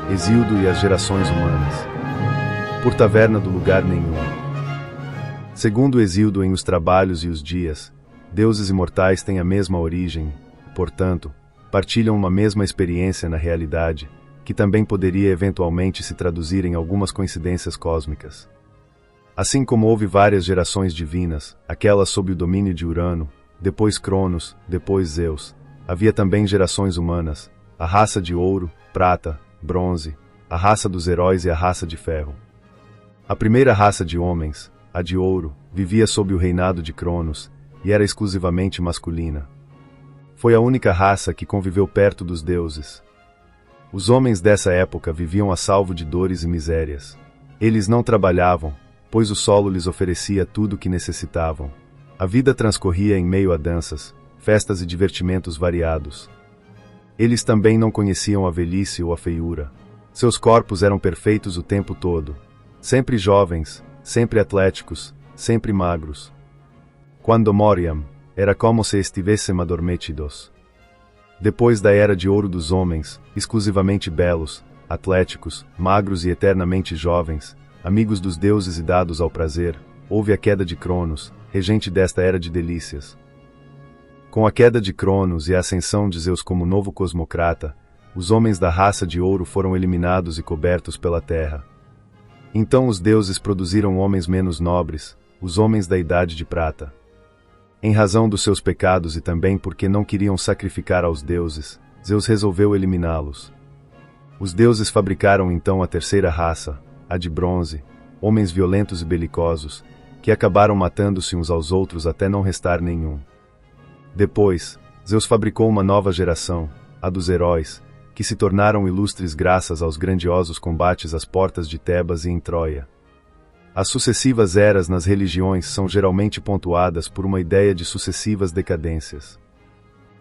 Hesíodo e as gerações humanas. Por taverna do lugar nenhum. Segundo Hesíodo em Os Trabalhos e os Dias, deuses imortais têm a mesma origem, portanto, partilham uma mesma experiência na realidade, que também poderia eventualmente se traduzir em algumas coincidências cósmicas. Assim como houve várias gerações divinas, aquelas sob o domínio de Urano, depois Cronos, depois Zeus, havia também gerações humanas, a raça de ouro, prata, bronze, a raça dos heróis e a raça de ferro. A primeira raça de homens, a de ouro, vivia sob o reinado de Cronos, e era exclusivamente masculina. Foi a única raça que conviveu perto dos deuses. Os homens dessa época viviam a salvo de dores e misérias. Eles não trabalhavam, pois o solo lhes oferecia tudo o que necessitavam. A vida transcorria em meio a danças, festas e divertimentos variados. Eles também não conheciam a velhice ou a feiura. Seus corpos eram perfeitos o tempo todo. Sempre jovens, sempre atléticos, sempre magros. Quando moriam, era como se estivessem adormecidos. Depois da era de ouro dos homens, exclusivamente belos, atléticos, magros e eternamente jovens, amigos dos deuses e dados ao prazer, houve a queda de Cronos, regente desta era de delícias. Com a queda de Cronos e a ascensão de Zeus como novo cosmocrata, os homens da raça de ouro foram eliminados e cobertos pela terra. Então os deuses produziram homens menos nobres, os homens da Idade de Prata. Em razão dos seus pecados e também porque não queriam sacrificar aos deuses, Zeus resolveu eliminá-los. Os deuses fabricaram então a terceira raça, a de bronze, homens violentos e belicosos, que acabaram matando-se uns aos outros até não restar nenhum. Depois, Zeus fabricou uma nova geração, a dos heróis, que se tornaram ilustres graças aos grandiosos combates às portas de Tebas e em Troia. As sucessivas eras nas religiões são geralmente pontuadas por uma ideia de sucessivas decadências.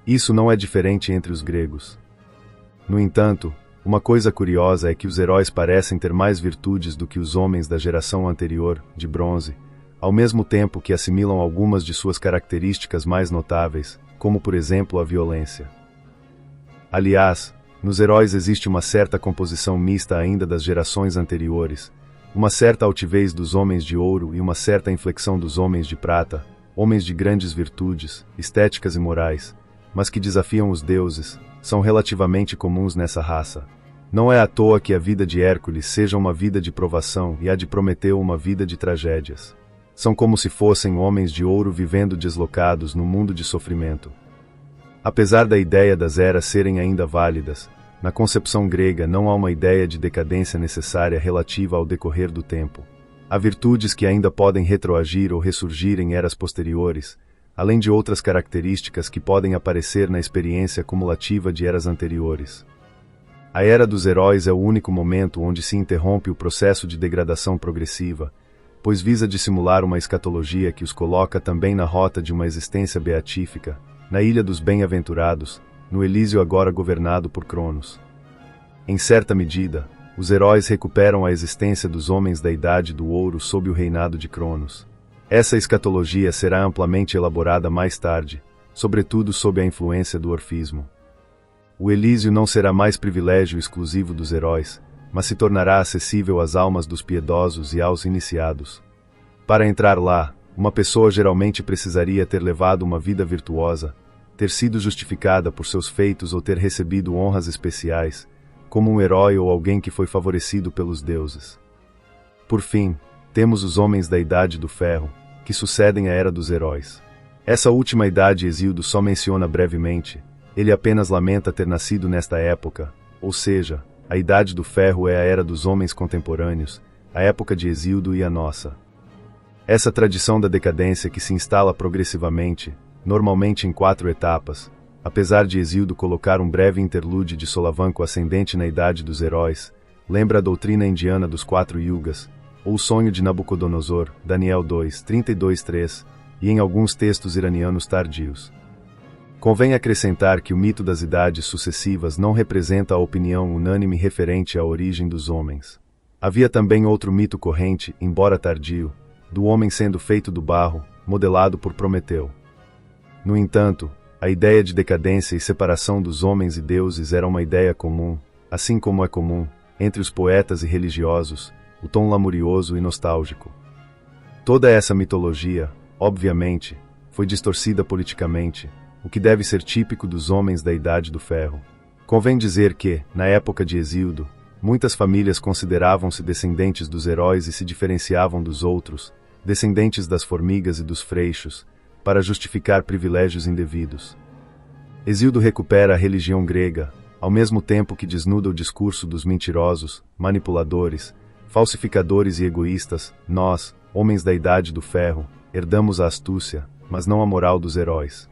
Isso não é diferente entre os gregos. No entanto, uma coisa curiosa é que os heróis parecem ter mais virtudes do que os homens da geração anterior, de bronze, ao mesmo tempo que assimilam algumas de suas características mais notáveis, como por exemplo a violência. Aliás, nos heróis existe uma certa composição mista ainda das gerações anteriores, uma certa altivez dos homens de ouro e uma certa inflexão dos homens de prata, homens de grandes virtudes, estéticas e morais, mas que desafiam os deuses, são relativamente comuns nessa raça. Não é à toa que a vida de Hércules seja uma vida de provação e a de Prometeu uma vida de tragédias. São como se fossem homens de ouro vivendo deslocados no mundo de sofrimento. Apesar da ideia das eras serem ainda válidas, na concepção grega não há uma ideia de decadência necessária relativa ao decorrer do tempo. Há virtudes que ainda podem retroagir ou ressurgir em eras posteriores, além de outras características que podem aparecer na experiência cumulativa de eras anteriores. A era dos heróis é o único momento onde se interrompe o processo de degradação progressiva, pois visa dissimular uma escatologia que os coloca também na rota de uma existência beatífica, na Ilha dos Bem-Aventurados, no Elísio agora governado por Cronos. Em certa medida, os heróis recuperam a existência dos homens da Idade do Ouro sob o reinado de Cronos. Essa escatologia será amplamente elaborada mais tarde, sobretudo sob a influência do orfismo. O Elísio não será mais privilégio exclusivo dos heróis, mas se tornará acessível às almas dos piedosos e aos iniciados. Para entrar lá, uma pessoa geralmente precisaria ter levado uma vida virtuosa, ter sido justificada por seus feitos ou ter recebido honras especiais, como um herói ou alguém que foi favorecido pelos deuses. Por fim, temos os homens da Idade do Ferro, que sucedem à Era dos Heróis. Essa última idade Hesíodo só menciona brevemente, ele apenas lamenta ter nascido nesta época, ou seja, a Idade do Ferro é a Era dos Homens Contemporâneos, a época de Hesíodo e a nossa. Essa tradição da decadência que se instala progressivamente, normalmente em 4 etapas, apesar de Hesíodo colocar um breve interlúdio de solavanco ascendente na Idade dos Heróis, lembra a doutrina indiana dos 4 yugas, ou o sonho de Nabucodonosor, Daniel 2, 32-3, e em alguns textos iranianos tardios. Convém acrescentar que o mito das idades sucessivas não representa a opinião unânime referente à origem dos homens. Havia também outro mito corrente, embora tardio, do homem sendo feito do barro, modelado por Prometeu. No entanto, a ideia de decadência e separação dos homens e deuses era uma ideia comum, assim como é comum, entre os poetas e religiosos, o tom lamurioso e nostálgico. Toda essa mitologia, obviamente, foi distorcida politicamente, o que deve ser típico dos homens da Idade do Ferro. Convém dizer que, na época de Hesíodo, muitas famílias consideravam-se descendentes dos heróis e se diferenciavam dos outros, descendentes das formigas e dos freixos, para justificar privilégios indevidos. Hesíodo recupera a religião grega, ao mesmo tempo que desnuda o discurso dos mentirosos, manipuladores, falsificadores e egoístas. Nós, homens da Idade do Ferro, herdamos a astúcia, mas não a moral dos heróis.